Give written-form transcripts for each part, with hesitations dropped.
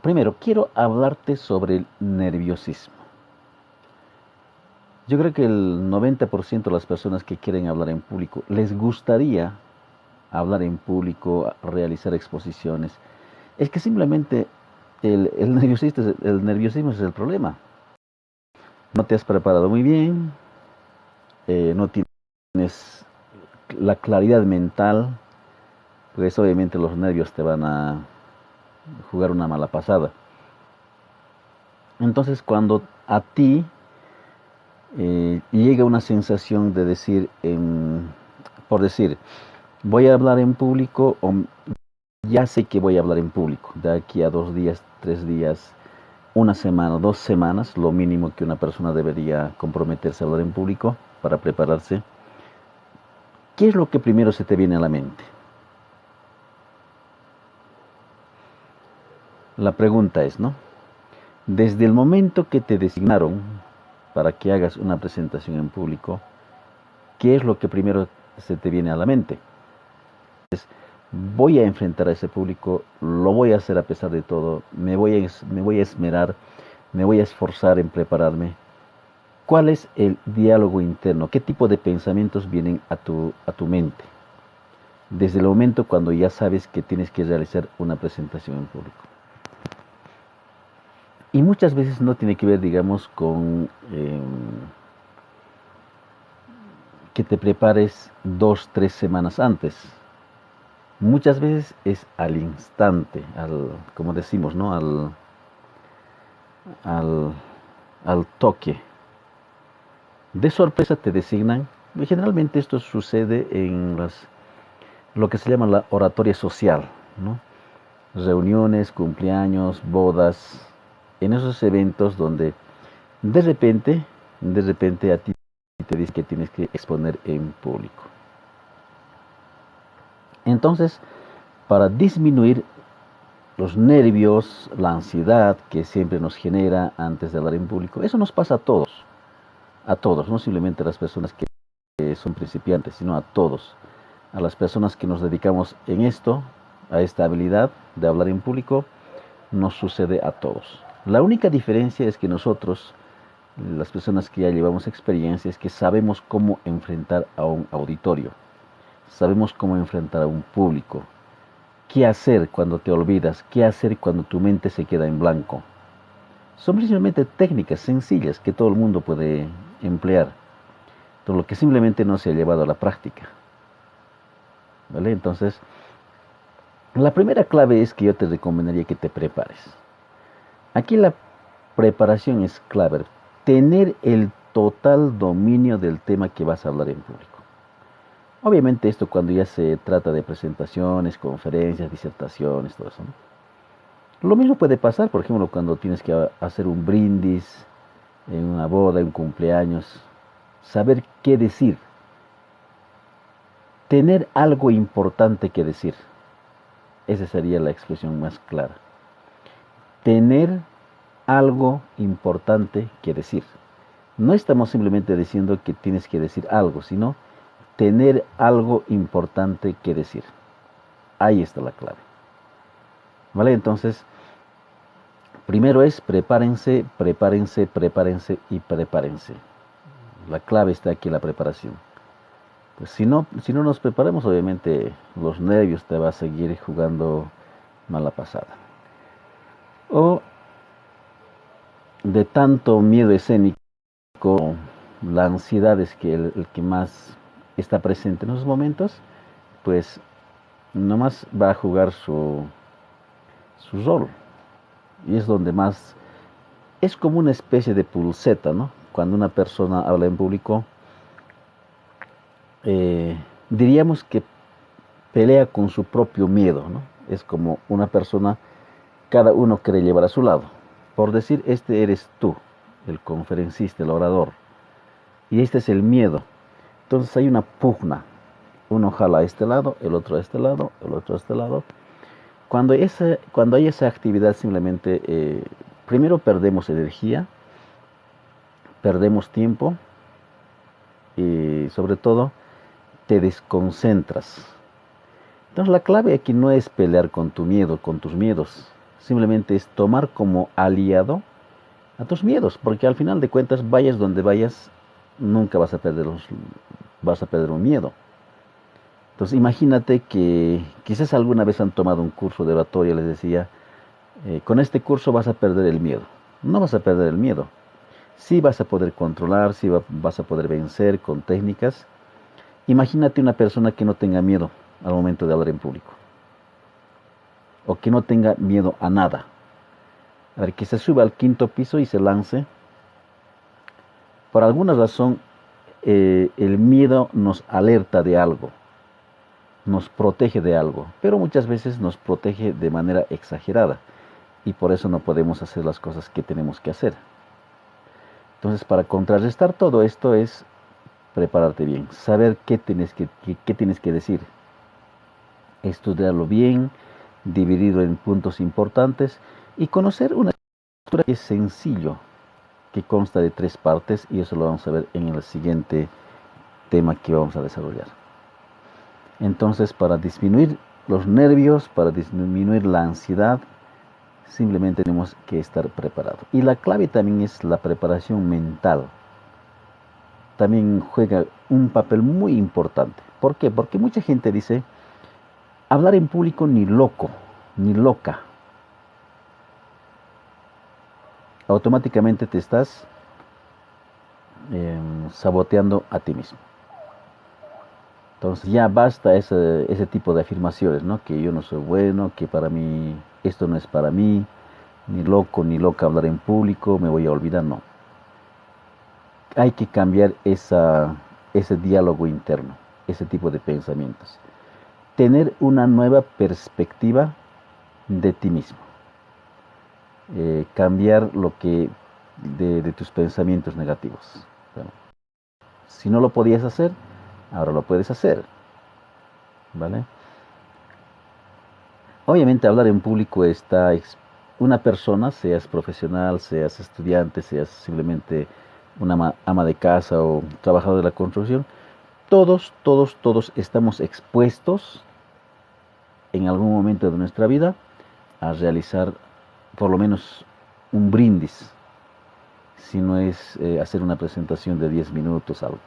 Primero, quiero hablarte sobre el nerviosismo. Yo creo que el 90% de las personas que quieren hablar en público les gustaría hablar en público, realizar exposiciones. Es que simplemente el nerviosismo es el problema. No te has preparado muy bien, no tienes la claridad mental, pues obviamente los nervios te van a jugar una mala pasada. Entonces cuando a ti llega una sensación de decir, por decir, voy a hablar en público o ya sé que voy a hablar en público, de aquí a 2 días, 3 días, una semana, 2 semanas, lo mínimo que una persona debería comprometerse a hablar en público para prepararse. ¿Qué es lo que primero se te viene a la mente? La pregunta es, ¿no? Desde el momento que te designaron para que hagas una presentación en público, ¿qué es lo que primero se te viene a la mente? Voy a enfrentar a ese público, lo voy a hacer a pesar de todo, me voy a esmerar, me voy a esforzar en prepararme. ¿Cuál es el diálogo interno? ¿Qué tipo de pensamientos vienen a tu mente? Desde el momento cuando ya sabes que tienes que realizar una presentación en público. Y muchas veces no tiene que ver, digamos, con que te prepares 2, 3 semanas antes. Muchas veces es al instante, como decimos, ¿no? al, al toque. De sorpresa te designan. Generalmente esto sucede en lo que se llama la oratoria social, ¿no? Reuniones, cumpleaños, bodas, en esos eventos donde de repente a ti te dice que tienes que exponer en público. Entonces, para disminuir los nervios, la ansiedad que siempre nos genera antes de hablar en público, eso nos pasa a todos, no simplemente a las personas que son principiantes, sino a todos, a las personas que nos dedicamos en esto, a esta habilidad de hablar en público, nos sucede a todos. La única diferencia es que nosotros, las personas que ya llevamos experiencia, es que sabemos cómo enfrentar a un auditorio, sabemos cómo enfrentar a un público, qué hacer cuando te olvidas, qué hacer cuando tu mente se queda en blanco. Son principalmente técnicas sencillas que todo el mundo puede emplear, pero lo que simplemente no se ha llevado a la práctica. ¿Vale? Entonces, la primera clave es que yo te recomendaría que te prepares. Aquí la preparación es clave. Tener el total dominio del tema que vas a hablar en público. Obviamente esto cuando ya se trata de presentaciones, conferencias, disertaciones, todo eso, ¿no? Lo mismo puede pasar, por ejemplo, cuando tienes que hacer un brindis, en una boda, en un cumpleaños. Saber qué decir. Tener algo importante que decir. Esa sería la expresión más clara. Tener algo importante que decir. No estamos simplemente diciendo que tienes que decir algo, sino tener algo importante que decir. Ahí está la clave. ¿Vale? Entonces, primero es prepárense, prepárense, prepárense y prepárense. La clave está aquí en la preparación. Pues si no nos preparamos, obviamente los nervios te va a seguir jugando mala pasada. O de tanto miedo escénico, la ansiedad es que el que más está presente en esos momentos, pues nomás va a jugar su rol. Y es donde más, es como una especie de pulseta, ¿no? Cuando una persona habla en público, diríamos que pelea con su propio miedo, ¿no? Es como una persona, cada uno quiere llevar a su lado. Por decir, este eres tú, el conferencista, el orador, y este es el miedo. Entonces hay una pugna. Uno jala a este lado, el otro a este lado, el otro a este lado. Cuando hay esa actividad, simplemente, primero perdemos energía, perdemos tiempo y sobre todo te desconcentras. Entonces la clave aquí no es pelear con tu miedo, con tus miedos, simplemente es tomar como aliado a tus miedos, porque al final de cuentas, vayas donde vayas, nunca vas a perder un miedo. Entonces imagínate que quizás alguna vez han tomado un curso de oratoria, les decía, con este curso vas a perder el miedo. No vas a perder el miedo. Sí vas a poder controlar, vas a poder vencer con técnicas. Imagínate una persona que no tenga miedo al momento de hablar en público, o que no tenga miedo a nada. A ver, que se suba al quinto piso y se lance. Por alguna razón, el miedo nos alerta de algo, nos protege de algo, pero muchas veces nos protege de manera exagerada y por eso no podemos hacer las cosas que tenemos que hacer. Entonces, para contrarrestar todo esto es prepararte bien, saber qué tienes que decir, estudiarlo bien, dividirlo en puntos importantes y conocer una estructura que es sencillo, que consta de 3 partes y eso lo vamos a ver en el siguiente tema que vamos a desarrollar. Entonces, para disminuir los nervios, para disminuir la ansiedad, simplemente tenemos que estar preparados. Y la clave también es la preparación mental. También juega un papel muy importante. ¿Por qué? Porque mucha gente dice, hablar en público ni loco, ni loca. Automáticamente te estás saboteando a ti mismo. Entonces ya basta ese tipo de afirmaciones, ¿no? Que yo no soy bueno, que para mí esto no es para mí, ni loco ni loca hablar en público, me voy a olvidar, no. Hay que cambiar ese diálogo interno, ese tipo de pensamientos. Tener una nueva perspectiva de ti mismo. Cambiar de tus pensamientos negativos. Bueno, si no lo podías hacer, ahora lo puedes hacer. ¿Vale? Obviamente hablar en público está una persona, seas profesional, seas estudiante, seas simplemente una ama de casa o trabajador de la construcción, todos estamos expuestos en algún momento de nuestra vida a realizar por lo menos un brindis, si no es hacer una presentación de 10 minutos, algo.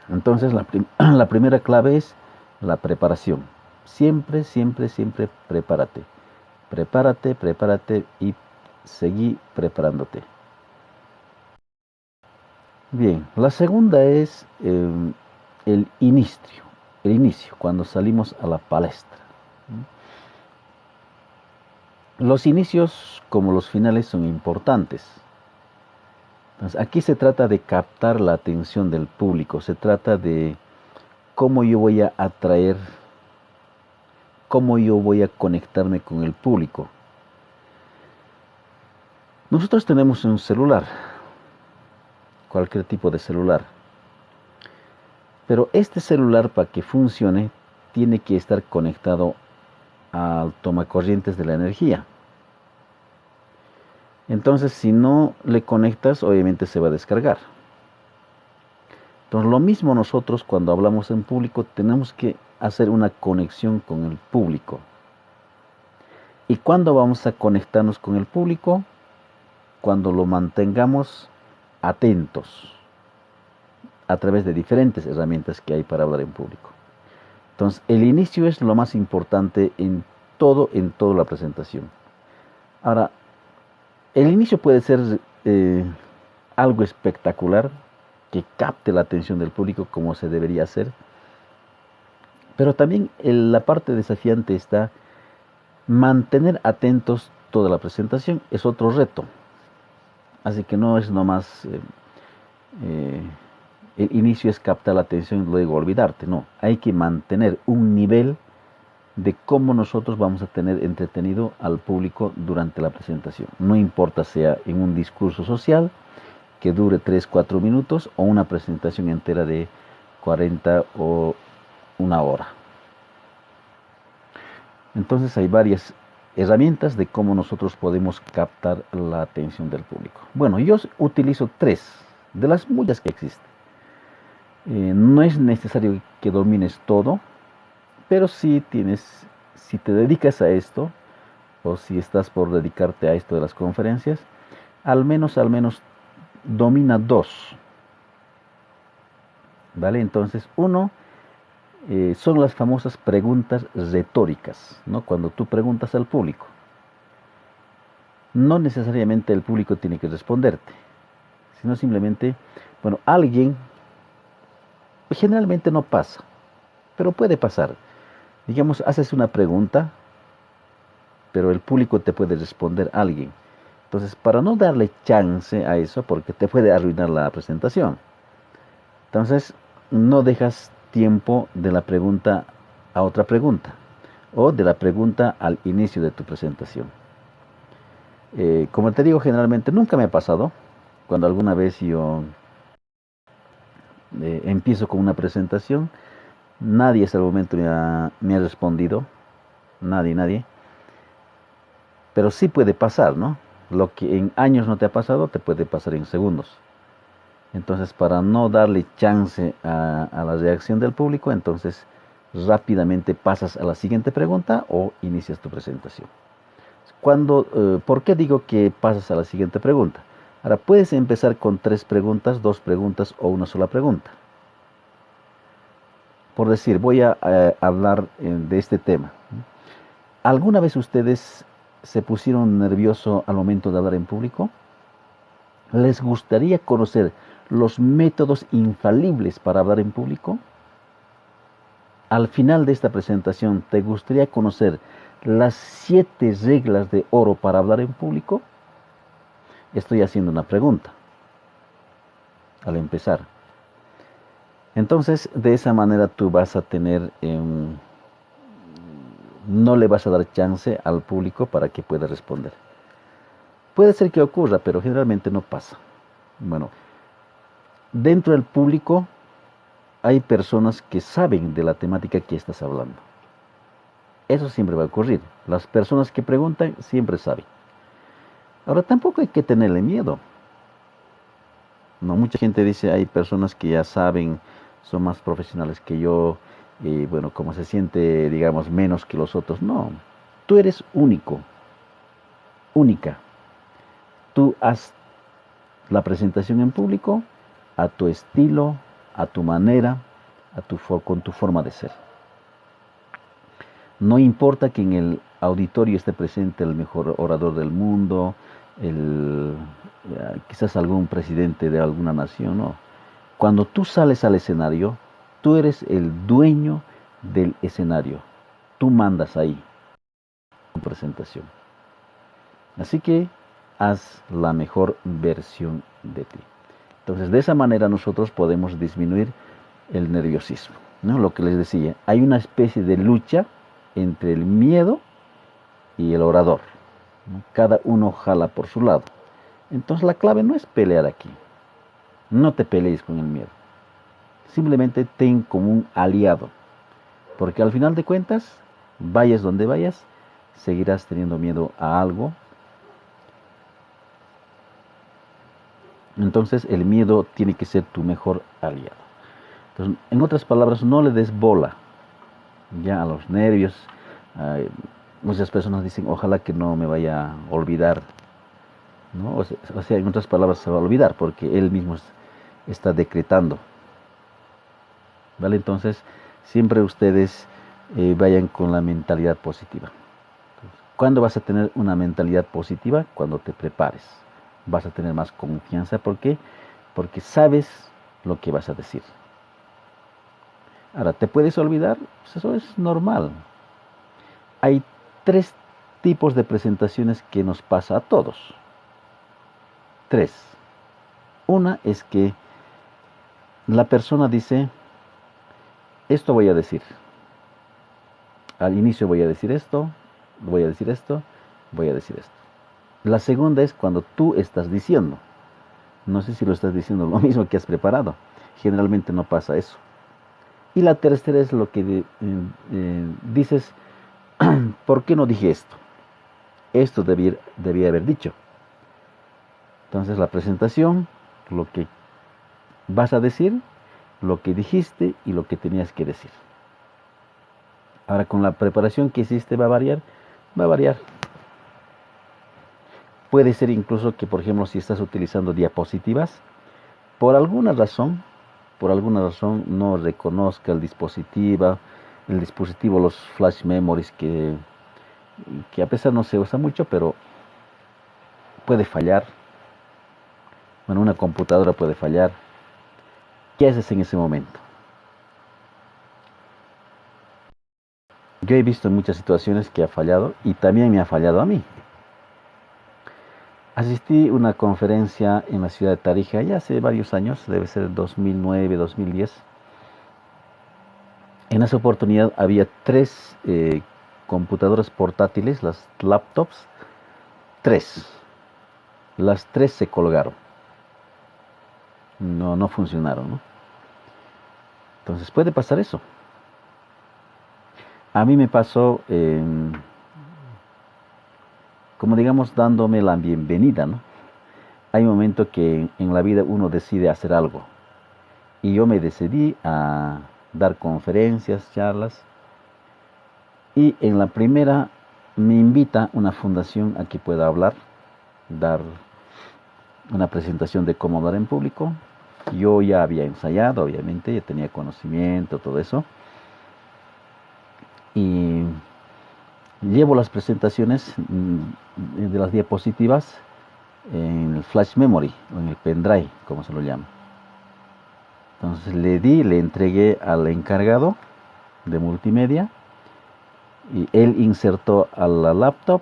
Entonces la primera clave es la preparación. Siempre, siempre, siempre prepárate. Prepárate y seguí preparándote. Bien, la segunda es el inicio, cuando salimos a la palestra. Los inicios, como los finales, son importantes. Entonces, aquí se trata de captar la atención del público, se trata de cómo yo voy a atraer, cómo yo voy a conectarme con el público. Nosotros tenemos un celular, cualquier tipo de celular, pero este celular, para que funcione, tiene que estar conectado al tomacorrientes de la energía. Entonces, si no le conectas, obviamente se va a descargar. Entonces, lo mismo nosotros cuando hablamos en público tenemos que hacer una conexión con el público. ¿Y cuándo vamos a conectarnos con el público? Cuando lo mantengamos atentos a través de diferentes herramientas que hay para hablar en público. Entonces, el inicio es lo más importante en toda la presentación. Ahora, el inicio puede ser algo espectacular, que capte la atención del público como se debería hacer. Pero también la parte desafiante está mantener atentos toda la presentación, es otro reto. Así que no es nomás el inicio es captar la atención y luego olvidarte, no. Hay que mantener un nivel de cómo nosotros vamos a tener entretenido al público durante la presentación. No importa sea en un discurso social que dure 3-4 minutos o una presentación entera de 40 o una hora. Entonces hay varias herramientas de cómo nosotros podemos captar la atención del público. Bueno, yo utilizo 3 de las muchas que existen. No es necesario que domines todo, pero si te dedicas a esto, o si estás por dedicarte a esto de las conferencias, al menos domina dos, ¿vale? Entonces, uno, son las famosas preguntas retóricas, ¿no? Cuando tú preguntas al público, no necesariamente el público tiene que responderte, sino simplemente, bueno, alguien, generalmente no pasa, pero puede pasar. Digamos, haces una pregunta, pero el público te puede responder a alguien. Entonces, para no darle chance a eso, porque te puede arruinar la presentación, entonces no dejas tiempo de la pregunta a otra pregunta, o de la pregunta al inicio de tu presentación. Como te digo, generalmente nunca me ha pasado. Cuando alguna vez yo empiezo con una presentación, nadie hasta el momento me ha respondido, nadie. Pero sí puede pasar, ¿no? Lo que en años no te ha pasado, te puede pasar en segundos. Entonces, para no darle chance a la reacción del público, entonces rápidamente pasas a la siguiente pregunta o inicias tu presentación. ¿Por qué digo que pasas a la siguiente pregunta? Ahora, puedes empezar con 3 preguntas, 2 preguntas o una sola pregunta. Por decir, voy a hablar de este tema. ¿Alguna vez ustedes se pusieron nerviosos al momento de hablar en público? ¿Les gustaría conocer los métodos infalibles para hablar en público? Al final de esta presentación, ¿te gustaría conocer las 7 reglas de oro para hablar en público? Estoy haciendo una pregunta al empezar. Entonces, de esa manera tú vas a tener, no le vas a dar chance al público para que pueda responder. Puede ser que ocurra, pero generalmente no pasa. Bueno, dentro del público hay personas que saben de la temática que estás hablando. Eso siempre va a ocurrir. Las personas que preguntan siempre saben. Ahora, tampoco hay que tenerle miedo. No, mucha gente dice, hay personas que ya saben, son más profesionales que yo, y bueno, como se siente, digamos, menos que los otros. No, tú eres único, única. Tú haz la presentación en público a tu estilo, a tu manera, con tu forma de ser. No importa que en el auditorio esté presente el mejor orador del mundo, quizás algún presidente de alguna nación, no. Cuando tú sales al escenario, tú eres el dueño del escenario. Tú mandas ahí tu presentación. Así que haz la mejor versión de ti. Entonces, de esa manera nosotros podemos disminuir el nerviosismo, ¿no? Lo que les decía, hay una especie de lucha entre el miedo y el orador, ¿no? Cada uno jala por su lado. Entonces, la clave no es pelear aquí. No te pelees con el miedo. Simplemente ten como un aliado. Porque al final de cuentas, vayas donde vayas, seguirás teniendo miedo a algo. Entonces el miedo tiene que ser tu mejor aliado. Entonces, en otras palabras, no le des bola ya a los nervios. Muchas personas dicen, ojalá que no me vaya a olvidar, ¿no? O sea, en otras palabras, se va a olvidar porque él mismo está decretando. ¿Vale? Entonces, siempre ustedes vayan con la mentalidad positiva. ¿Cuándo vas a tener una mentalidad positiva? Cuando te prepares. Vas a tener más confianza. ¿Por qué? Porque sabes lo que vas a decir. Ahora, ¿te puedes olvidar? Pues eso es normal. Hay 3 tipos de presentaciones que nos pasa a todos. 3. Una es que la persona dice, esto voy a decir. Al inicio voy a decir esto, voy a decir esto, voy a decir esto. La segunda es cuando tú estás diciendo. No sé si lo estás diciendo lo mismo que has preparado. Generalmente no pasa eso. Y la tercera es lo que dices, ¿por qué no dije esto? Esto debía haber dicho. Entonces la presentación, lo que vas a decir, lo que dijiste y lo que tenías que decir. Ahora con la preparación que hiciste va a variar. Puede ser incluso que, por ejemplo, si estás utilizando diapositivas, por alguna razón, no reconozca el dispositivo, los flash memories que a pesar no se usa mucho, pero puede fallar. Bueno, una computadora puede fallar. ¿Qué haces en ese momento? Yo he visto en muchas situaciones que ha fallado y también me ha fallado a mí. Asistí a una conferencia en la ciudad de Tarija ya hace varios años, debe ser 2009, 2010. En esa oportunidad había tres computadoras portátiles, las laptops, tres. Las tres se colgaron, no funcionaron, ¿no? Entonces puede pasar eso. A mí me pasó, como digamos, dándome la bienvenida, ¿no? Hay un momento que en la vida uno decide hacer algo. Y yo me decidí a dar conferencias, charlas. Y en la primera me invita una fundación a que pueda hablar, dar una presentación de cómo hablar en público. Yo ya había ensayado, obviamente, ya tenía conocimiento, todo eso. Y llevo las presentaciones de las diapositivas en el flash memory o en el pendrive, como se lo llama. Entonces le entregué al encargado de multimedia y él insertó a la laptop.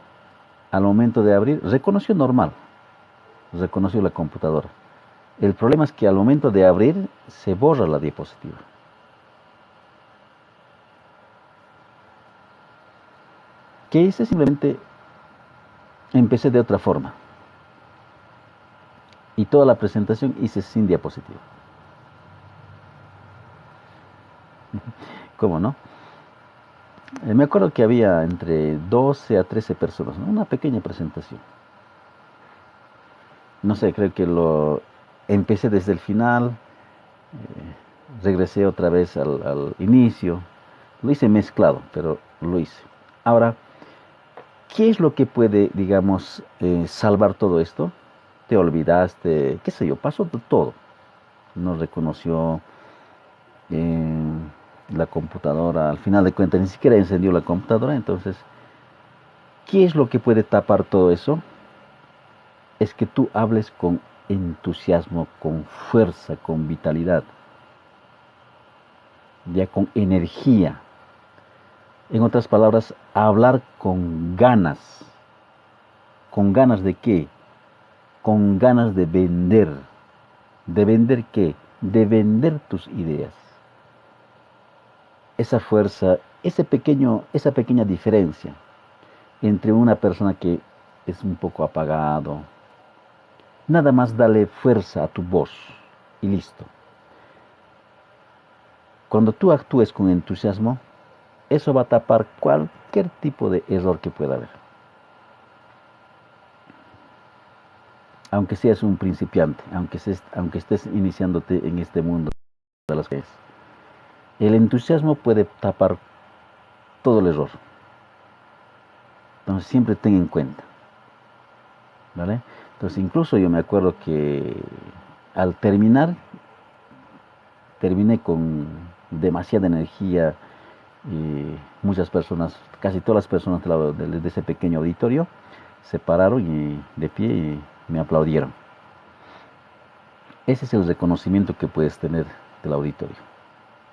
Al momento de abrir, reconoció normal, reconoció la computadora. El problema es que al momento de abrir se borra la diapositiva. ¿Qué hice? Simplemente empecé de otra forma. Y toda la presentación hice sin diapositiva. ¿Cómo no? Me acuerdo que había entre 12 a 13 personas, ¿no? Una pequeña presentación. No sé, creo que lo empecé desde el final, regresé otra vez al inicio. Lo hice mezclado, pero lo hice. Ahora, ¿qué es lo que puede, digamos, salvar todo esto? Te olvidaste, qué sé yo, pasó de todo. No reconoció eh, la computadora, al final de cuentas ni siquiera encendió la computadora. Entonces, ¿qué es lo que puede tapar todo eso? Es que tú hables con entusiasmo, con fuerza, con vitalidad, ya con energía. En otras palabras, hablar con ganas. ¿Con ganas de qué? Con ganas de vender. ¿De vender qué? De vender tus ideas. Esa fuerza, esa pequeña diferencia entre una persona que es un poco apagado, nada más dale fuerza a tu voz y listo. Cuando tú actúes con entusiasmo, eso va a tapar cualquier tipo de error que pueda haber. Aunque seas un principiante, aunque estés iniciándote en este mundo de las cosas. El entusiasmo puede tapar todo el error. Entonces siempre ten en cuenta. ¿Vale? Entonces incluso yo me acuerdo que al terminé con demasiada energía y muchas personas, casi todas las personas de ese pequeño auditorio se pararon de pie y me aplaudieron. Ese es el reconocimiento que puedes tener del auditorio.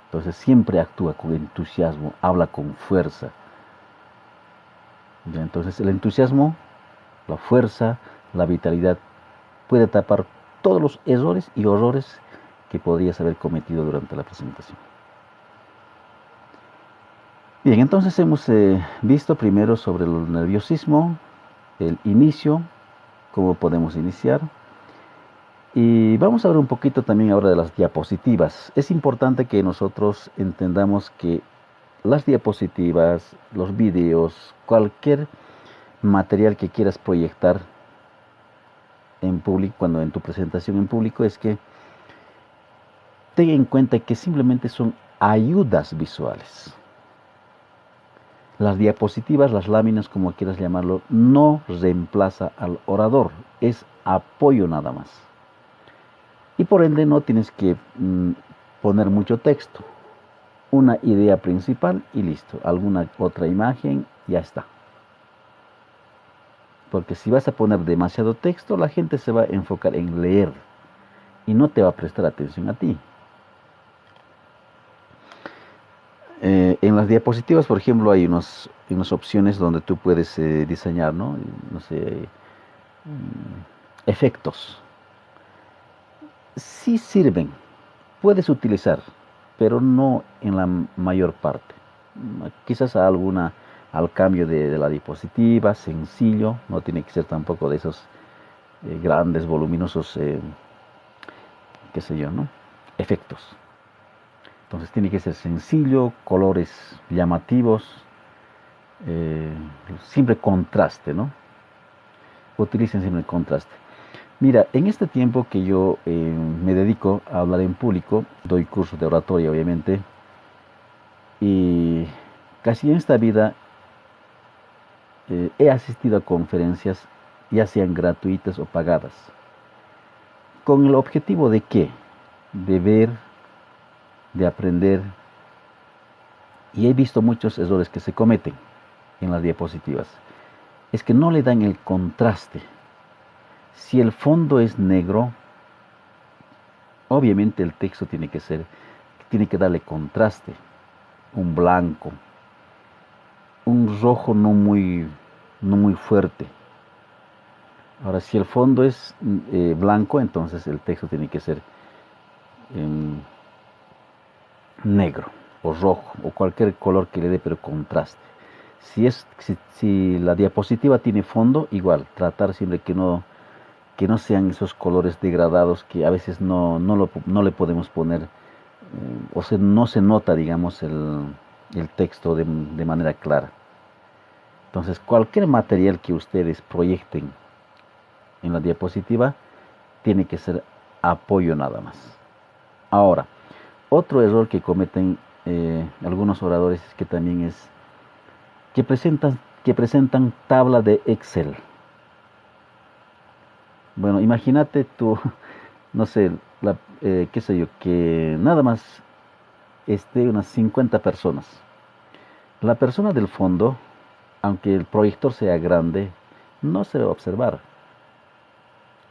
Entonces siempre actúa con entusiasmo, habla con fuerza. ¿Ya? Entonces el entusiasmo, la fuerza, la vitalidad puede tapar todos los errores y horrores que podrías haber cometido durante la presentación. Bien, entonces hemos visto primero sobre el nerviosismo, el inicio, cómo podemos iniciar. Y vamos a ver un poquito también ahora de las diapositivas. Es importante que nosotros entendamos que las diapositivas, los videos, cualquier material que quieras proyectar en público, cuando en tu presentación en público, es que ten en cuenta que simplemente son ayudas visuales. Las diapositivas, las láminas, como quieras llamarlo, no reemplaza al orador, es apoyo nada más. Y por ende no tienes que poner mucho texto. Una idea principal y listo. Alguna otra imagen, ya está. Porque si vas a poner demasiado texto, la gente se va a enfocar en leer y no te va a prestar atención a ti. En las diapositivas, por ejemplo, hay unas opciones donde tú puedes diseñar, ¿no? No sé, efectos. Sí sirven, puedes utilizar, pero no en la mayor parte. Quizás al cambio de la diapositiva, sencillo, no tiene que ser tampoco de esos grandes, voluminosos, qué sé yo, ¿no? Efectos. Entonces tiene que ser sencillo, colores llamativos, siempre contraste, ¿no? Utilicen siempre el contraste. Mira, en este tiempo que yo me dedico a hablar en público, doy cursos de oratoria, obviamente, y casi en esta vida he asistido a conferencias, ya sean gratuitas o pagadas, con el objetivo de qué, de ver, de aprender, y he visto muchos errores que se cometen en las diapositivas. Es que no le dan el contraste. Si el fondo es negro, obviamente el texto tiene que darle contraste, un blanco, un rojo no muy fuerte. Ahora, si el fondo es blanco, entonces el texto tiene que ser negro o rojo o cualquier color que le dé, pero contraste. Si la diapositiva tiene fondo, igual, tratar siempre que no sean esos colores degradados que a veces no le podemos poner, o sea, no se nota, digamos, el texto de manera clara. Entonces, cualquier material que ustedes proyecten en la diapositiva tiene que ser apoyo nada más. Ahora, otro error que cometen algunos oradores es que también es que presentan tabla de Excel. Bueno, imagínate tú, no sé, qué sé yo, que nada más esté unas 50 personas. La persona del fondo, aunque el proyector sea grande, no se va a observar,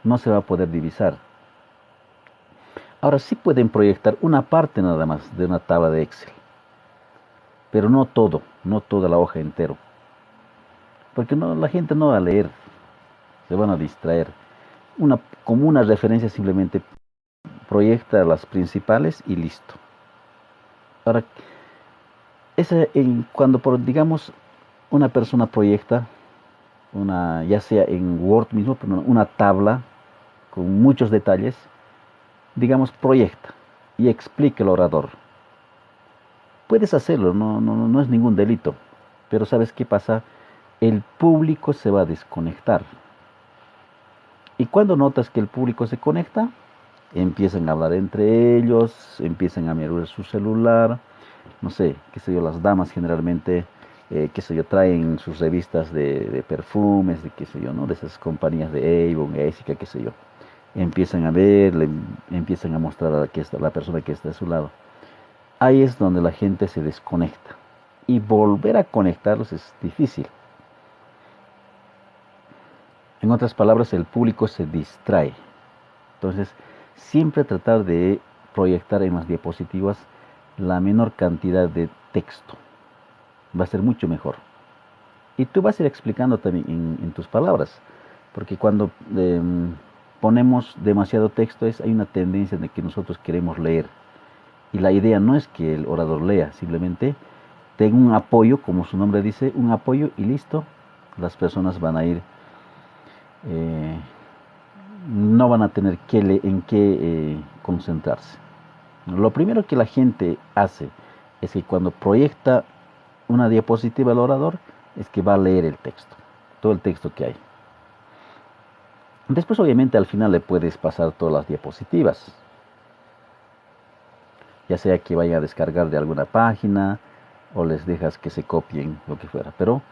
no se va a poder divisar. Ahora sí pueden proyectar una parte nada más de una tabla de Excel, pero no todo, no toda la hoja entero, porque la gente no va a leer, se van a distraer. Como una referencia simplemente proyecta las principales y listo. Ahora, cuando digamos una persona proyecta ya sea en Word mismo, pero una tabla con muchos detalles, digamos proyecta y explica el orador. Puedes hacerlo, no es ningún delito, pero ¿sabes qué pasa? El público se va a desconectar. Y cuando notas que el público se conecta, empiezan a hablar entre ellos, empiezan a mirar su celular, no sé, qué sé yo, las damas generalmente, qué sé yo, traen sus revistas de perfumes, de qué sé yo, ¿no? De esas compañías de Avon, Jessica, qué sé yo. Empiezan a ver, empiezan a mostrar a la persona que está a su lado. Ahí es donde la gente se desconecta. Y volver a conectarlos es difícil. En otras palabras, el público se distrae. Entonces, siempre tratar de proyectar en las diapositivas la menor cantidad de texto. Va a ser mucho mejor. Y tú vas a ir explicando también en tus palabras. Porque cuando ponemos demasiado texto, hay una tendencia de que nosotros queremos leer. Y la idea no es que el orador lea, simplemente tenga un apoyo, como su nombre dice, un apoyo y listo. Las personas van a ir, no van a tener en qué concentrarse. Lo primero que la gente hace es que cuando proyecta una diapositiva al orador, es que va a leer el texto, todo el texto que hay. Después, obviamente, al final le puedes pasar todas las diapositivas, ya sea que vaya a descargar de alguna página, o les dejas que se copien, lo que fuera. Pero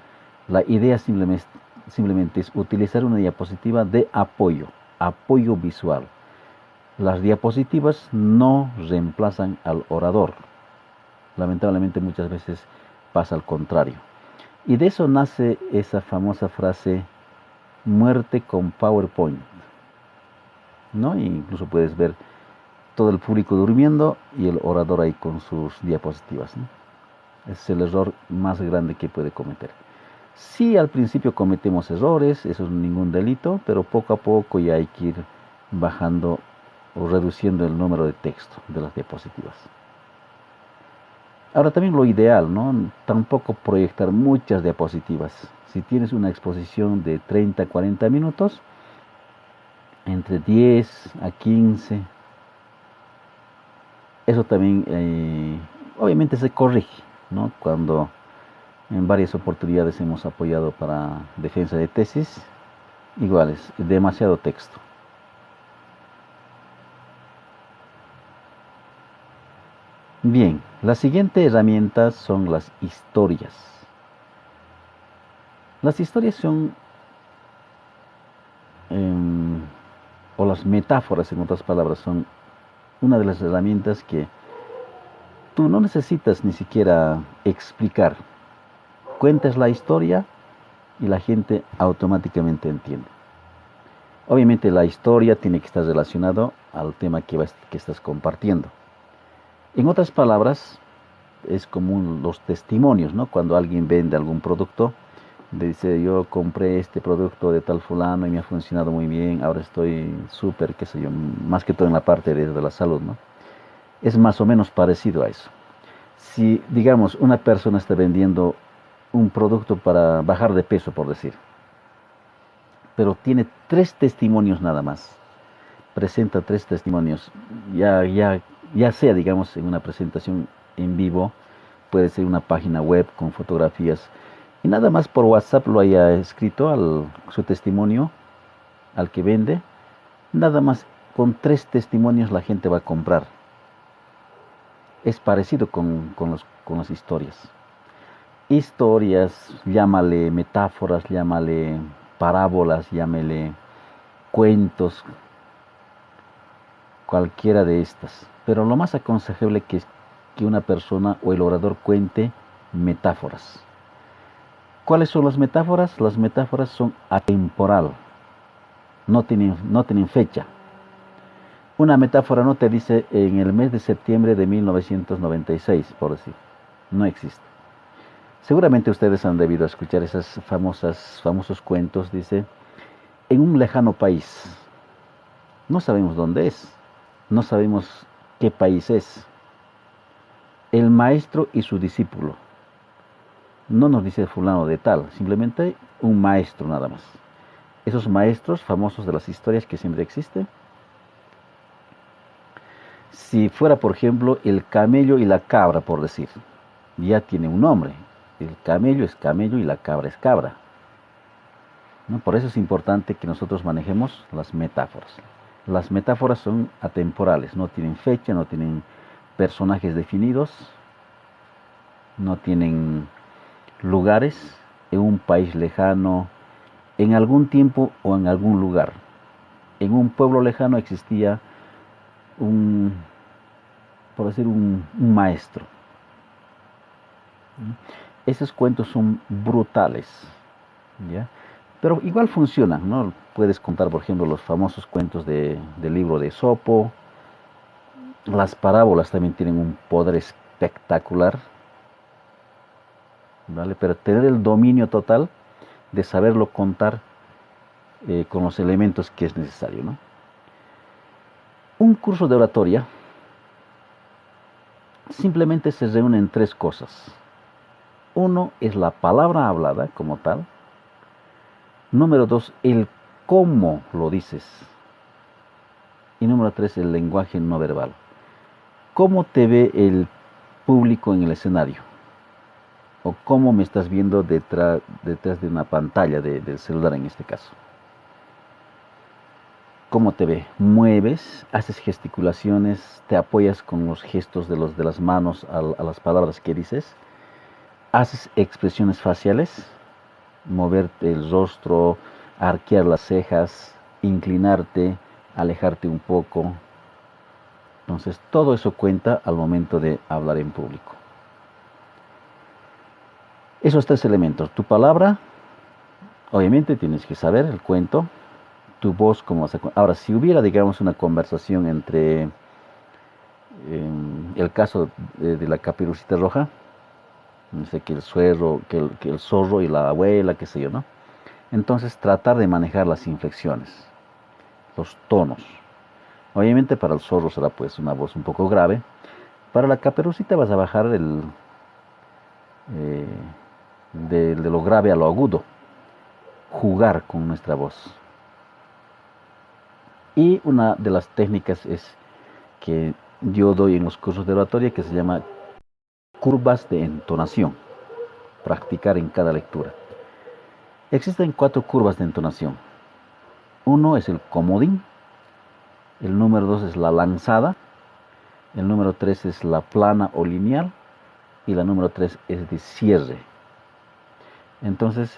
la idea simplemente es utilizar una diapositiva de apoyo visual. Las diapositivas no reemplazan al orador. Lamentablemente muchas veces pasa al contrario. Y de eso nace esa famosa frase, muerte con PowerPoint, ¿no? E incluso puedes ver todo el público durmiendo y el orador ahí con sus diapositivas, ¿no? Es el error más grande que puede cometer. Sí, al principio cometemos errores, eso es ningún delito, pero poco a poco ya hay que ir bajando o reduciendo el número de texto de las diapositivas. Ahora también lo ideal, ¿no? Tampoco proyectar muchas diapositivas. Si tienes una exposición de 30 a 40 minutos, entre 10 a 15, eso también obviamente se corrige, ¿no? Cuando en varias oportunidades hemos apoyado para defensa de tesis, igual es demasiado texto. Bien, la siguiente herramienta son las historias. Las historias son, o las metáforas en otras palabras, son una de las herramientas que tú no necesitas ni siquiera explicar. Cuentas la historia y la gente automáticamente entiende. Obviamente la historia tiene que estar relacionado al tema que estás compartiendo. En otras palabras, es como los testimonios, ¿no? Cuando alguien vende algún producto, dice, yo compré este producto de tal fulano y me ha funcionado muy bien, ahora estoy súper, qué sé yo, más que todo en la parte de la salud, ¿no? Es más o menos parecido a eso. Si, digamos, una persona está vendiendo un producto para bajar de peso, por decir, pero tiene 3 testimonios nada más, presenta 3 testimonios, ya sea, digamos, en una presentación en vivo, puede ser una página web con fotografías, y nada más por WhatsApp lo haya escrito su testimonio al que vende, nada más con 3 testimonios la gente va a comprar. Es parecido con las historias. Historias, llámale metáforas, llámale parábolas, llámale cuentos, cualquiera de estas. Pero lo más aconsejable es que una persona o el orador cuente metáforas. ¿Cuáles son las metáforas? Las metáforas son atemporal, no tienen fecha. Una metáfora no te dice en el mes de septiembre de 1996, por decir. No existe. Seguramente ustedes han debido escuchar famosos cuentos, dice, en un lejano país. No sabemos dónde es, no sabemos qué país es. El maestro y su discípulo. No nos dice fulano de tal, simplemente un maestro nada más. Esos maestros famosos de las historias que siempre existen. Si fuera, por ejemplo, el camello y la cabra, por decir, ya tiene un nombre. El camello es camello y la cabra es cabra, ¿no? Por eso es importante que nosotros manejemos las metáforas. Las metáforas son atemporales, no tienen fecha, no tienen personajes definidos, no tienen lugares, en un país lejano, en algún tiempo o en algún lugar. En un pueblo lejano existía por decir, un maestro. Esos cuentos son brutales, ¿ya? Pero igual funcionan, ¿no? Puedes contar, por ejemplo, los famosos cuentos del libro de Esopo. Las parábolas también tienen un poder espectacular, ¿vale? Pero tener el dominio total de saberlo contar con los elementos que es necesario, ¿no? Un curso de oratoria simplemente se reúnen 3 cosas. Uno es la palabra hablada como tal. Número 2, el cómo lo dices. Y número 3, el lenguaje no verbal. ¿Cómo te ve el público en el escenario? ¿O cómo me estás viendo detrás de una pantalla del celular en este caso? ¿Cómo te ve? ¿Mueves? ¿Haces gesticulaciones? ¿Te apoyas con los gestos de las manos a las palabras que dices? haces expresiones faciales, moverte el rostro, arquear las cejas, inclinarte, alejarte un poco. Entonces, todo eso cuenta al momento de hablar en público. Esos tres elementos, tu palabra, obviamente tienes que saber el cuento, tu voz, cómo vas a... Ahora, si hubiera, digamos, una conversación entre el caso de la Caperucita Roja, no sé, que el suegro, que el zorro y la abuela, qué sé yo, ¿no? Entonces, tratar de manejar las inflexiones, los tonos. Obviamente para el zorro será pues una voz un poco grave. Para la Caperucita vas a bajar eh, de lo grave a lo agudo, jugar con nuestra voz. Y una de las técnicas es que yo doy en los cursos de oratoria que se llama curvas de entonación, practicar en cada lectura. Existen 4 curvas de entonación. Uno es el comodín, el número 2 es la lanzada, el número 3 es la plana o lineal y la número 3 es de cierre. Entonces,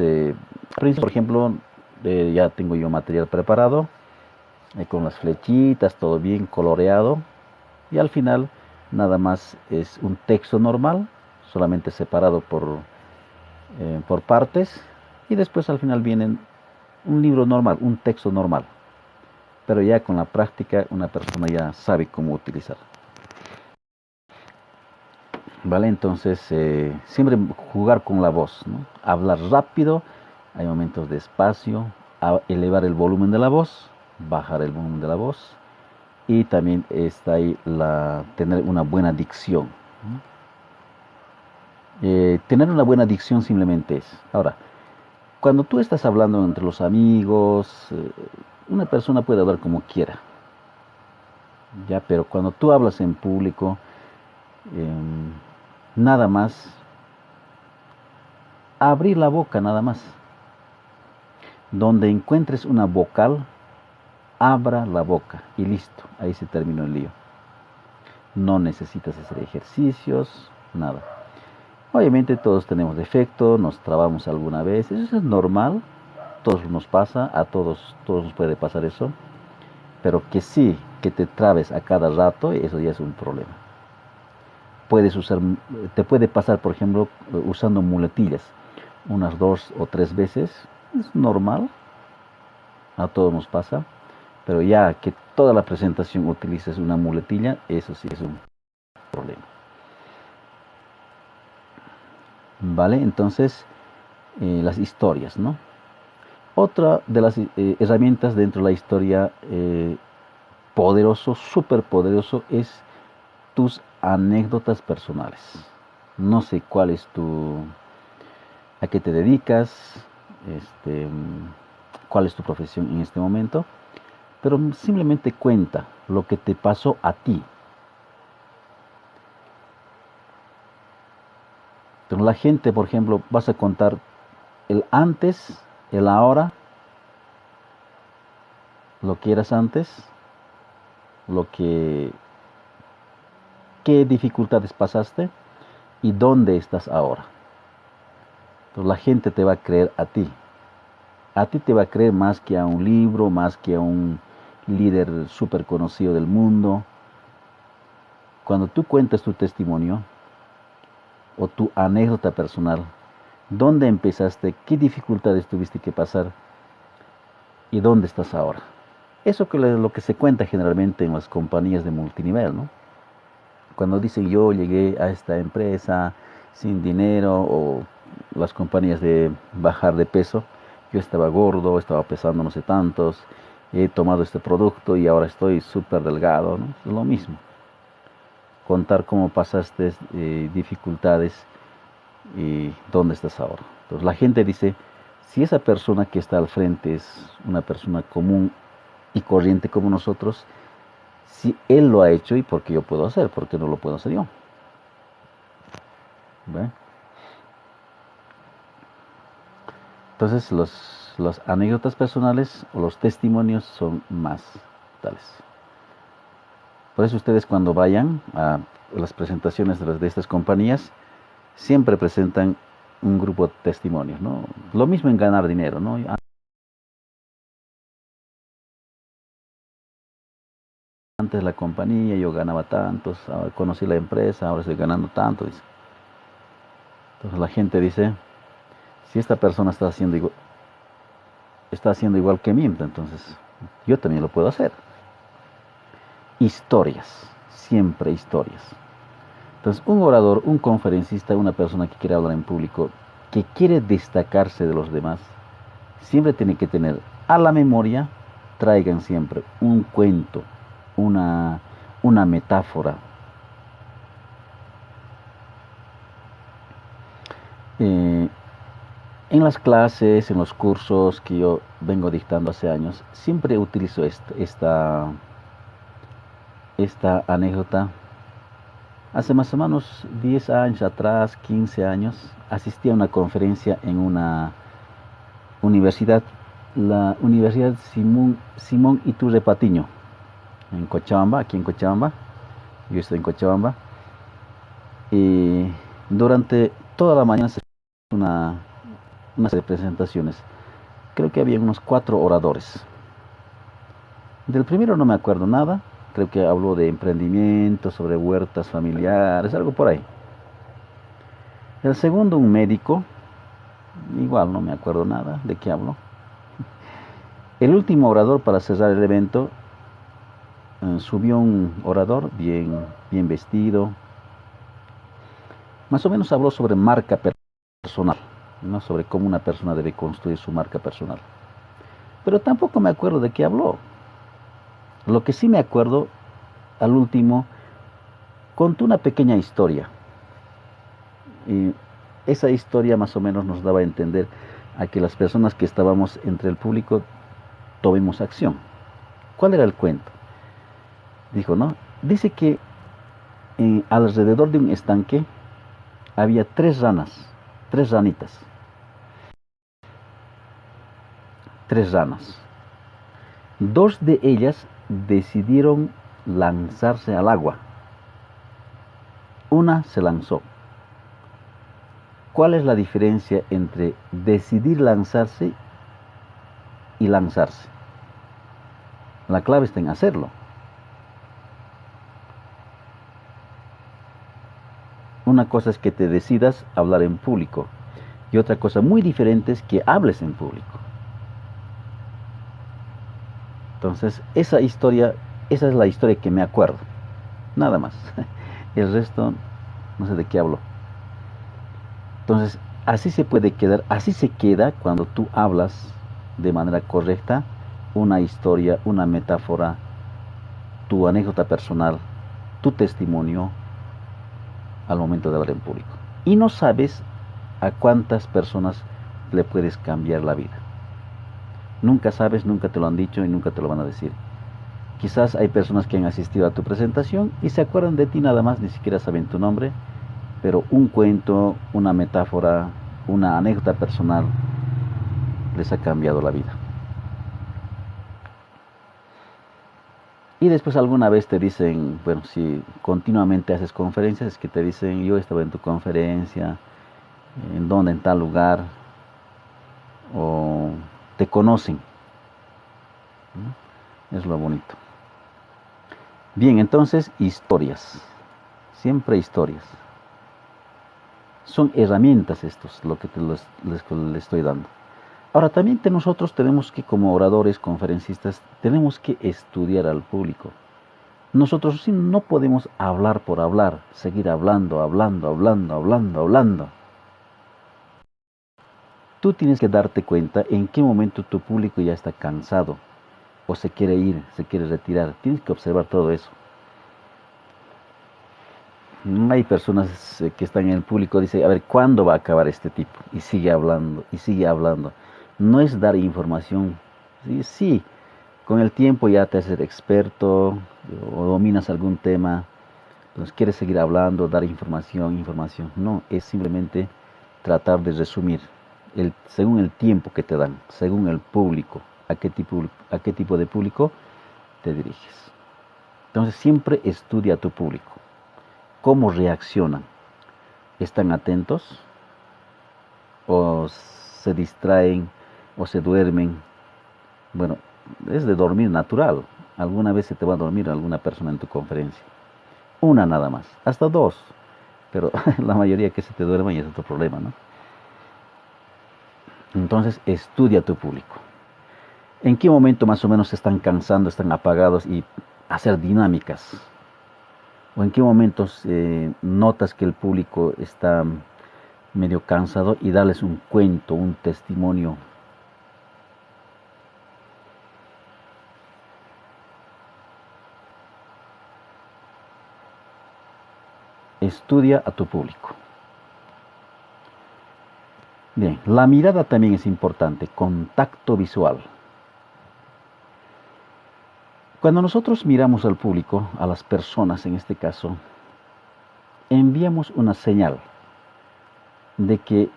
por ejemplo, ya tengo yo material preparado, con las flechitas, todo bien coloreado, y al final nada más es un texto normal, solamente separado por partes, y después al final viene un libro normal, un texto normal, pero ya con la práctica una persona ya sabe cómo utilizar. ¿Vale? Entonces, siempre jugar con la voz, ¿no? Hablar rápido, hay momentos de espacio, elevar el volumen de la voz, bajar el volumen de la voz, y también está ahí tener una buena dicción, ¿no? Tener una buena dicción simplemente es. Ahora, cuando tú estás hablando entre los amigos, una persona puede hablar como quiera, ya, pero cuando tú hablas en público, em, nada más abrir la boca, nada más. Donde encuentres una vocal, abra la boca y listo, ahí se terminó el lío. No necesitas hacer ejercicios, nada. Obviamente todos tenemos defecto, nos trabamos alguna vez, eso es normal, todos nos pasa, a todos nos puede pasar eso, pero que sí, que te trabes a cada rato, eso ya es un problema. Te puede pasar, por ejemplo, usando muletillas, unas 2 o 3 veces, es normal, a todos nos pasa, pero ya que toda la presentación utilices una muletilla, eso sí es un problema. ¿Vale? Entonces, las historias, ¿no? Otra de las herramientas dentro de la historia poderoso, súper poderoso, es tus anécdotas personales. No sé a qué te dedicas, cuál es tu profesión en este momento, pero simplemente cuenta lo que te pasó a ti. Pero la gente, por ejemplo, vas a contar el antes, el ahora, lo que eras antes, lo que, qué dificultades pasaste y dónde estás ahora. Entonces la gente te va a creer a ti. A ti te va a creer más que a un libro, más que a un líder súper conocido del mundo. Cuando tú cuentas tu testimonio o tu anécdota personal, dónde empezaste, qué dificultades tuviste que pasar y dónde estás ahora. Eso que es lo que se cuenta generalmente en las compañías de multinivel, ¿no? Cuando dicen yo llegué a esta empresa sin dinero, o las compañías de bajar de peso, yo estaba gordo, estaba pesando no sé tantos, he tomado este producto y ahora estoy súper delgado, ¿no? Es lo mismo. Contar cómo pasaste dificultades y dónde estás ahora. Entonces la gente dice, si esa persona que está al frente es una persona común y corriente como nosotros, si él lo ha hecho, ¿y por qué yo puedo hacer? ¿Por qué no lo puedo hacer yo? ¿Ve? Entonces las anécdotas personales o los testimonios son más tales. Por eso ustedes cuando vayan a las presentaciones de estas compañías, siempre presentan un grupo de testimonios, ¿no? Lo mismo en ganar dinero, ¿no? Antes la compañía yo ganaba tantos, ahora conocí la empresa, ahora estoy ganando tanto, dice. Entonces la gente dice, si esta persona está haciendo igual que mí, entonces yo también lo puedo hacer. Historias, siempre historias. Entonces un orador, un conferencista, una persona que quiere hablar en público, que quiere destacarse de los demás, siempre tiene que tener a la memoria, traigan siempre un cuento, una, una metáfora. Eh, en las clases, en los cursos que yo vengo dictando hace años, siempre utilizo esta anécdota. Hace más o menos 10 años atrás, 15 años, asistí a una conferencia en una universidad, la Universidad Simón Iturbe Patiño, en Cochabamba, aquí en Cochabamba. Yo estoy en Cochabamba. Y durante toda la mañana se hizo unas presentaciones. Creo que había unos 4 oradores. Del primero no me acuerdo nada. Creo que habló de emprendimiento, sobre huertas familiares, algo por ahí. El segundo, un médico. Igual no me acuerdo nada de qué habló. El último orador para cerrar el evento, subió un orador bien vestido. Más o menos habló sobre marca personal, ¿no? Sobre cómo una persona debe construir su marca personal. Pero tampoco me acuerdo de qué habló. Lo que sí me acuerdo, al último, contó una pequeña historia. Y esa historia más o menos nos daba a entender a que las personas que estábamos entre el público tomemos acción. ¿Cuál era el cuento? Dijo, ¿no? Dice que alrededor de un estanque había 3 ranas, 3 ranitas, 3 ranas. 2 de ellas decidieron lanzarse al agua. Una se lanzó. ¿Cuál es la diferencia entre decidir lanzarse y lanzarse? La clave está en hacerlo. Una cosa es que te decidas hablar en público y otra cosa muy diferente es que hables en público. Entonces, esa es la historia que me acuerdo. Nada más. El resto, no sé de qué hablo. Entonces, así se puede quedar, así se queda cuando tú hablas de manera correcta una historia, una metáfora, tu anécdota personal, tu testimonio al momento de hablar en público. Y no sabes a cuántas personas le puedes cambiar la vida. Nunca sabes, nunca te lo han dicho y nunca te lo van a decir. Quizás hay personas que han asistido a tu presentación y se acuerdan de ti nada más, ni siquiera saben tu nombre, pero un cuento, una metáfora, una anécdota personal les ha cambiado la vida. Y después alguna vez te dicen, bueno, si continuamente haces conferencias, es que te dicen, yo estaba en tu conferencia, en dónde, en tal lugar, o te conocen, ¿no? Es lo bonito. Bien, entonces, historias, siempre historias. Son herramientas estos, lo que les estoy dando. Ahora, también nosotros tenemos que, como oradores, conferencistas, tenemos que estudiar al público. Nosotros sí no podemos hablar por hablar, seguir hablando, hablando. Tú tienes que darte cuenta en qué momento tu público ya está cansado, o se quiere ir, se quiere retirar. Tienes que observar todo eso. Hay personas que están en el público, dice, a ver, ¿cuándo va a acabar este tipo? Y sigue hablando, y sigue hablando. No es dar información. Sí, con el tiempo ya te haces experto o dominas algún tema, entonces quieres seguir hablando, dar información. No, es simplemente tratar de resumir según el tiempo que te dan, según el público, a qué tipo de público te diriges. Entonces siempre estudia a tu público, cómo reaccionan. están atentos o se distraen o se duermen. Bueno, es de dormir natural. Alguna vez se te va a dormir alguna persona en tu conferencia. Una nada más, hasta dos. Pero la mayoría que se te duerma y es otro problema, ¿no? Entonces, estudia a tu público. ¿En qué momento más o menos se están cansando, están apagados y hacer dinámicas? ¿O en qué momentos notas que el público está medio cansado y darles un cuento, un testimonio? Estudia a tu público. Bien, la mirada también es importante, contacto visual. Cuando nosotros miramos al público, a las personas en este caso, enviamos una señal de que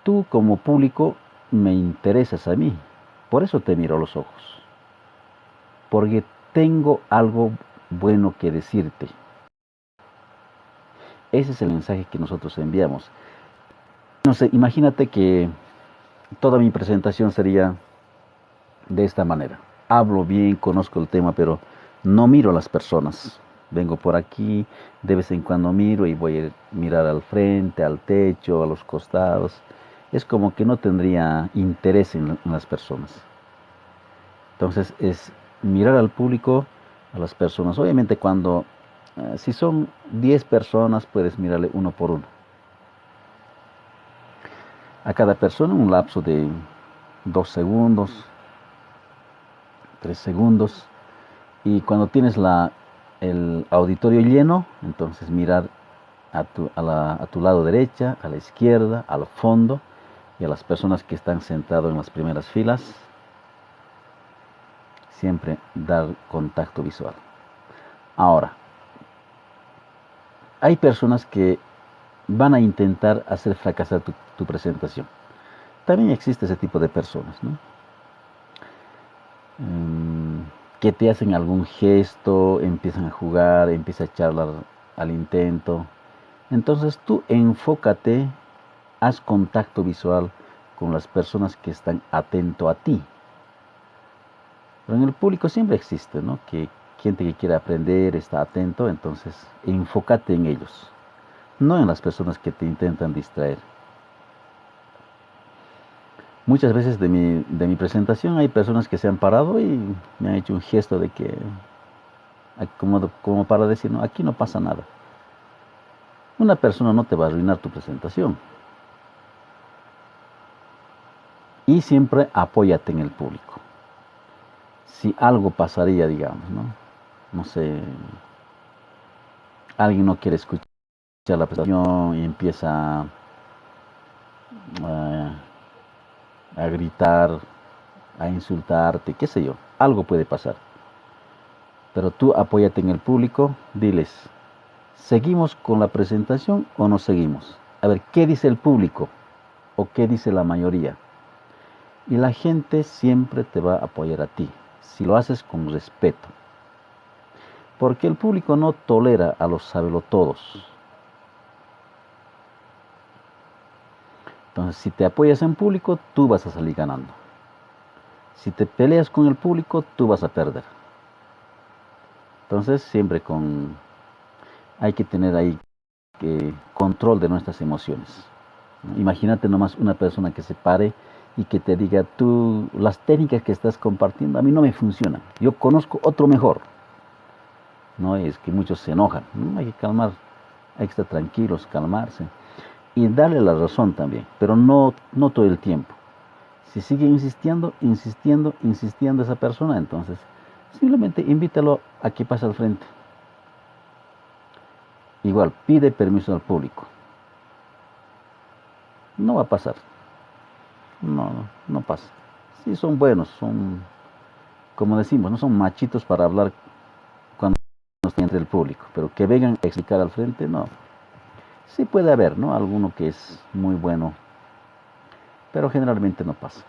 tú como público me interesas a mí. Por eso te miro a los ojos. Porque tengo algo bueno que decirte. Ese es el mensaje que nosotros enviamos. No sé, imagínate que toda mi presentación sería de esta manera. Hablo bien, conozco el tema, pero no miro a las personas. Vengo por aquí, de vez en cuando miro y voy a mirar al frente, al techo, a los costados. Es como que no tendría interés en las personas. Entonces es mirar al público, a las personas. Obviamente si son 10 personas, puedes mirarle uno por uno. A cada persona un lapso de 2 segundos, 3 segundos. Y cuando tienes el auditorio lleno, entonces mirar a tu lado derecha, a la izquierda, al fondo y a las personas que están sentadas en las primeras filas. Siempre dar contacto visual. Ahora, hay personas que van a intentar hacer fracasar tu presentación. También existe ese tipo de personas, ¿no? Que te hacen algún gesto, empiezan a jugar, empiezan a charlar al intento. Entonces tú enfócate, haz contacto visual con las personas que están atento a ti. Pero en el público siempre existe, ¿no? Que gente que quiere aprender está atento, entonces enfócate en ellos, no en las personas que te intentan distraer. Muchas veces de mi presentación hay personas que se han parado y me han hecho un gesto de que, como para decir, no, aquí no pasa nada. Una persona no te va a arruinar tu presentación. Y siempre apóyate en el público. Si algo pasaría, digamos, ¿no? No sé, alguien no quiere escuchar la presentación y empieza a gritar, a insultarte, qué sé yo, algo puede pasar. Pero tú apóyate en el público, diles, ¿seguimos con la presentación o no seguimos? A ver, ¿qué dice el público o qué dice la mayoría? Y la gente siempre te va a apoyar a ti, si lo haces con respeto. Porque el público no tolera a los sabelotodos. Entonces, si te apoyas en público, tú vas a salir ganando. Si te peleas con el público, tú vas a perder. Entonces, siempre hay que tener ahí control de nuestras emociones. Imagínate nomás una persona que se pare y que te diga, tú, las técnicas que estás compartiendo a mí no me funcionan. Yo conozco otro mejor. No es que muchos se enojan. ¿No? Hay que calmar, hay que estar tranquilos, calmarse y darle la razón también, pero no todo el tiempo. Si sigue insistiendo esa persona, entonces simplemente invítalo a que pase al frente. Igual, pide permiso al público. No va a pasar. No pasa. Sí, son buenos, como decimos, no son machitos para hablar cuando están entre el público, pero que vengan a explicar al frente, no. Sí puede haber, ¿no? Alguno que es muy bueno, pero generalmente no pasa.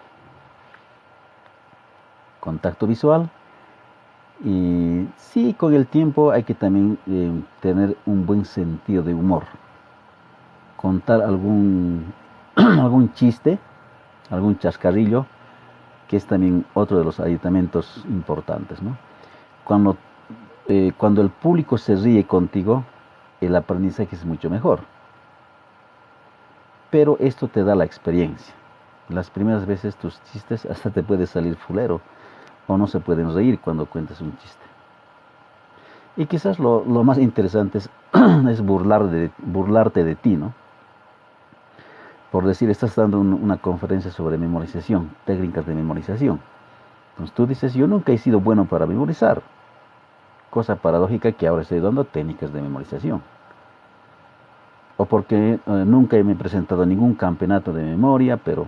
Contacto visual. Y sí, con el tiempo hay que también tener un buen sentido de humor. contar algún, algún chiste, algún chascarrillo, que es también otro de los aditamentos importantes, ¿no? Cuando, cuando el público se ríe contigo, el aprendizaje es mucho mejor. Pero esto te da la experiencia. Las primeras veces tus chistes hasta te puede salir fulero o no se pueden reír cuando cuentas un chiste. Y quizás lo más interesante es burlarte de ti, ¿no? Por decir, estás dando una conferencia sobre memorización, técnicas de memorización. Entonces tú dices, yo nunca he sido bueno para memorizar. Cosa paradójica que ahora estoy dando técnicas de memorización. O porque nunca me he presentado a ningún campeonato de memoria, pero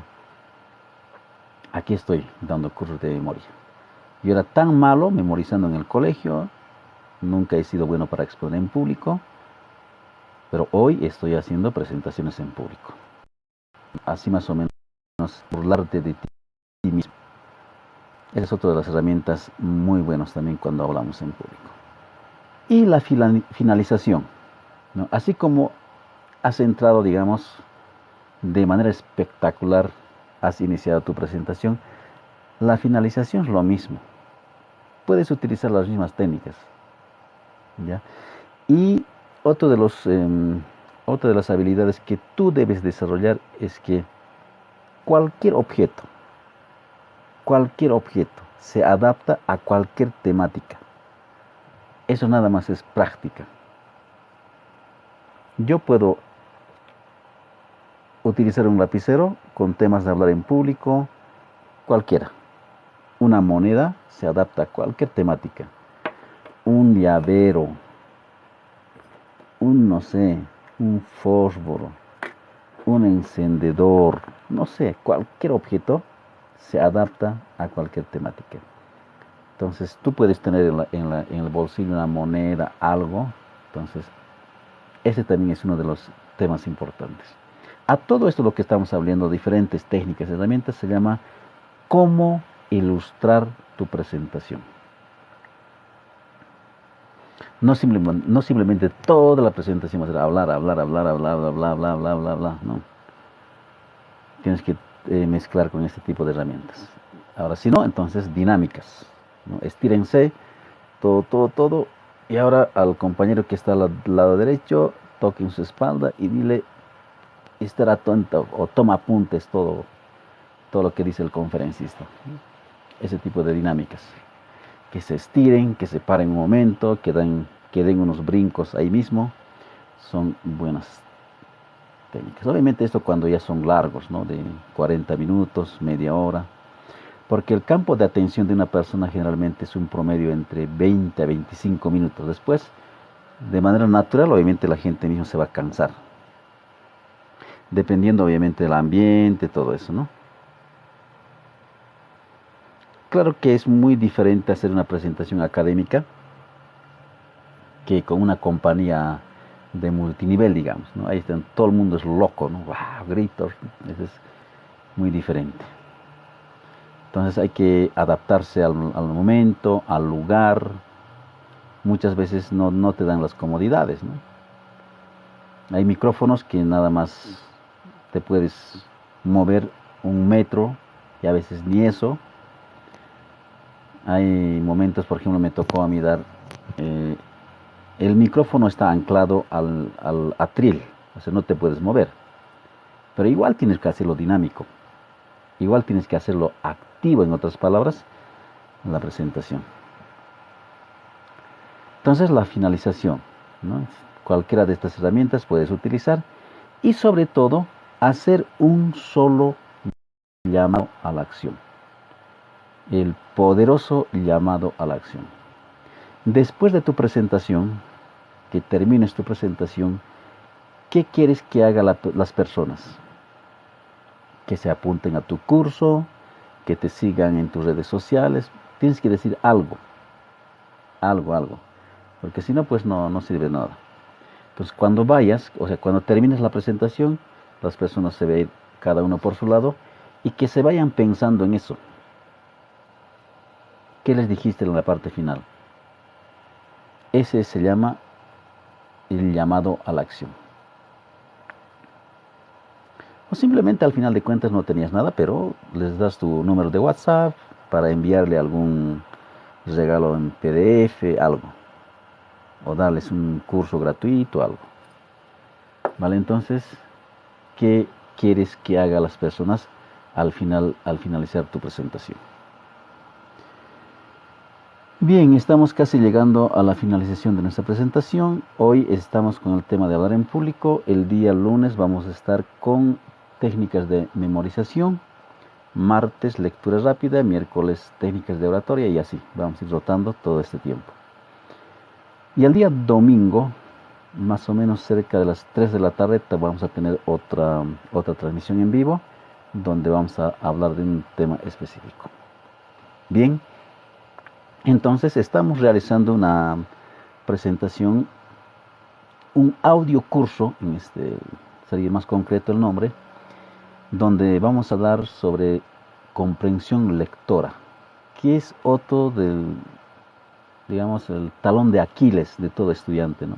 aquí estoy dando cursos de memoria. Yo era tan malo memorizando en el colegio, nunca he sido bueno para exponer en público, pero hoy estoy haciendo presentaciones en público. Así más o menos, burlarte de ti mismo. Esa es otra de las herramientas muy buenas también cuando hablamos en público. Y la finalización, ¿no? Así como has entrado, digamos, de manera espectacular, has iniciado tu presentación, la finalización es lo mismo. Puedes utilizar las mismas técnicas, ¿ya? Y otro de otra de las habilidades que tú debes desarrollar es que cualquier objeto se adapta a cualquier temática. Eso nada más es práctica. Yo puedo utilizar un lapicero con temas de hablar en público, cualquiera. Una moneda se adapta a cualquier temática. Un llavero, no sé, un fósforo, un encendedor, no sé, cualquier objeto se adapta a cualquier temática. Entonces tú puedes tener en el bolsillo una moneda, algo. Entonces ese también es uno de los temas importantes. A todo esto lo que estamos hablando, diferentes técnicas, herramientas, se llama cómo ilustrar tu presentación. No simplemente toda la presentación va a ser hablar, no. Tienes que mezclar con este tipo de herramientas. Ahora, si no, entonces dinámicas, ¿no? Estírense, todo. Y ahora al compañero que está al lado derecho, toque en su espalda y dile, estar atento o toma apuntes todo lo que dice el conferencista. Ese tipo de dinámicas. Que se estiren, que se paren un momento, que den unos brincos ahí mismo. Son buenas técnicas. Obviamente esto cuando ya son largos, ¿no? De 40 minutos, media hora. Porque el campo de atención de una persona generalmente es un promedio entre 20 a 25 minutos. Después, de manera natural, obviamente la gente misma se va a cansar. Dependiendo obviamente del ambiente, todo eso, ¿no? Claro que es muy diferente hacer una presentación académica que con una compañía de multinivel, digamos, ¿no? Ahí están, todo el mundo es loco, ¿no? ¡Wow! Gritos, eso es muy diferente. Entonces hay que adaptarse al momento, al lugar. Muchas veces no te dan las comodidades, ¿no? Hay micrófonos que nada más te puedes mover 1 metro y a veces ni eso. Hay momentos, por ejemplo, me tocó a mí dar, el micrófono está anclado al atril, o sea, no te puedes mover. Pero igual tienes que hacerlo dinámico, igual tienes que hacerlo activo, en otras palabras, en la presentación. Entonces, la finalización, ¿no? Cualquiera de estas herramientas puedes utilizar y sobre todo, hacer un solo llamado a la acción. El poderoso llamado a la acción. Después de tu presentación, que termines tu presentación, ¿qué quieres que hagan las personas? Que se apunten a tu curso, que te sigan en tus redes sociales. Tienes que decir algo, porque si no, pues no sirve nada. Pues cuando vayas, o sea, cuando termines la presentación, las personas se ven cada uno por su lado y que se vayan pensando en eso. ¿Qué les dijiste en la parte final? Ese se llama el llamado a la acción. O simplemente al final de cuentas no tenías nada, pero les das tu número de WhatsApp para enviarle algún regalo en PDF, algo. O darles un curso gratuito, algo. ¿Vale? Entonces, ¿qué quieres que haga las personas al finalizar tu presentación? Bien, estamos casi llegando a la finalización de nuestra presentación. Hoy estamos con el tema de hablar en público. El día lunes vamos a estar con técnicas de memorización. Martes, lectura rápida. Miércoles, técnicas de oratoria, y así. Vamos a ir rotando todo este tiempo. Y el día domingo, más o menos cerca de las 3 de la tarde, vamos a tener otra transmisión en vivo, donde vamos a hablar de un tema específico. Bien, entonces estamos realizando una presentación, un audio curso, sería más concreto el nombre, donde vamos a hablar sobre comprensión lectora, que es otro del, digamos, el talón de Aquiles de todo estudiante, ¿no?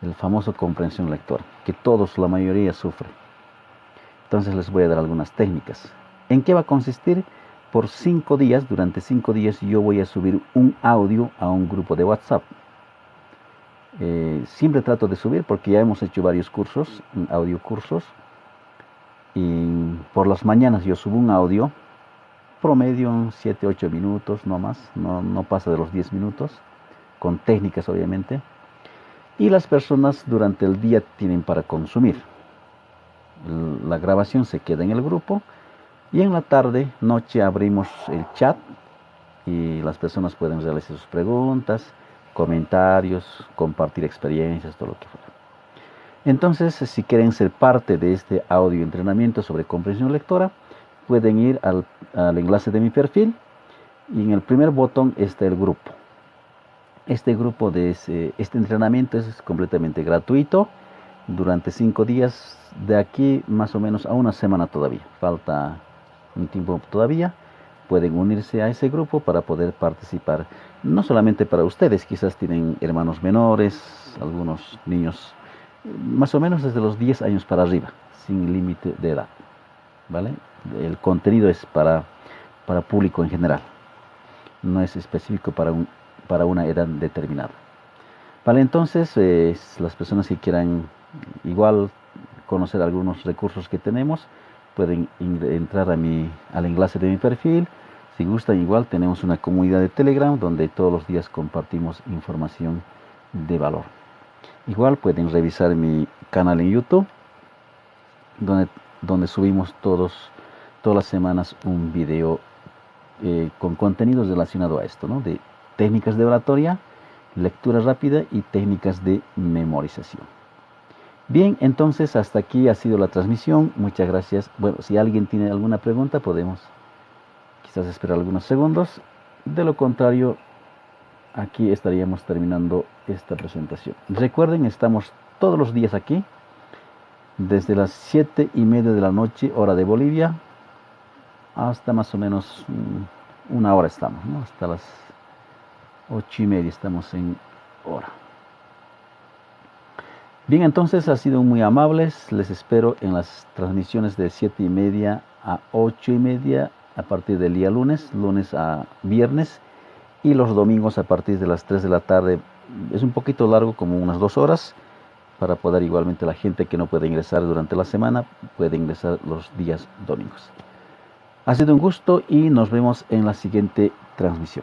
El famoso comprensión lectora, que todos, la mayoría, sufre. Entonces les voy a dar algunas técnicas. ¿En qué va a consistir? Por 5 días, durante 5 días, yo voy a subir un audio a un grupo de WhatsApp. Siempre trato de subir porque ya hemos hecho varios cursos, audio cursos. Y por las mañanas yo subo un audio, promedio 7-8 minutos, no más, no pasa de los 10 minutos, con técnicas obviamente. Y las personas durante el día tienen para consumir. La grabación se queda en el grupo. Y en la tarde, noche, abrimos el chat y las personas pueden realizar sus preguntas, comentarios, compartir experiencias, todo lo que fuera. Entonces, si quieren ser parte de este audio entrenamiento sobre comprensión lectora, pueden ir al enlace de mi perfil y en el primer botón está el grupo. Este entrenamiento es completamente gratuito durante 5 días, de aquí más o menos a una semana todavía. Falta un tiempo todavía. Pueden unirse a ese grupo para poder participar. No solamente para ustedes, quizás tienen hermanos menores, algunos niños más o menos desde los 10 años para arriba, sin límite de edad, ¿vale? El contenido es para público en general, no es específico para una edad determinada. Vale, entonces las personas que quieran igual conocer algunos recursos que tenemos, pueden entrar al enlace de mi perfil. Si gustan, igual tenemos una comunidad de Telegram donde todos los días compartimos información de valor. Igual pueden revisar mi canal en YouTube, donde subimos todas las semanas un video con contenidos relacionados a esto, ¿no? De técnicas de oratoria, lectura rápida y técnicas de memorización. Bien, entonces hasta aquí ha sido la transmisión. Muchas gracias. Bueno, si alguien tiene alguna pregunta, podemos quizás esperar algunos segundos. De lo contrario, aquí estaríamos terminando esta presentación. Recuerden, estamos todos los días aquí, desde las 7:30 de la noche, hora de Bolivia, hasta más o menos una hora estamos, ¿no? Hasta las 8:30 estamos en hora. Bien, entonces ha sido muy amables. Les espero en las transmisiones de 7:30 a 8:30 a partir del día lunes a viernes, y los domingos a partir de las 3 de la tarde. Es un poquito largo, como unas 2 horas, para poder igualmente la gente que no puede ingresar durante la semana, puede ingresar los días domingos. Ha sido un gusto y nos vemos en la siguiente transmisión.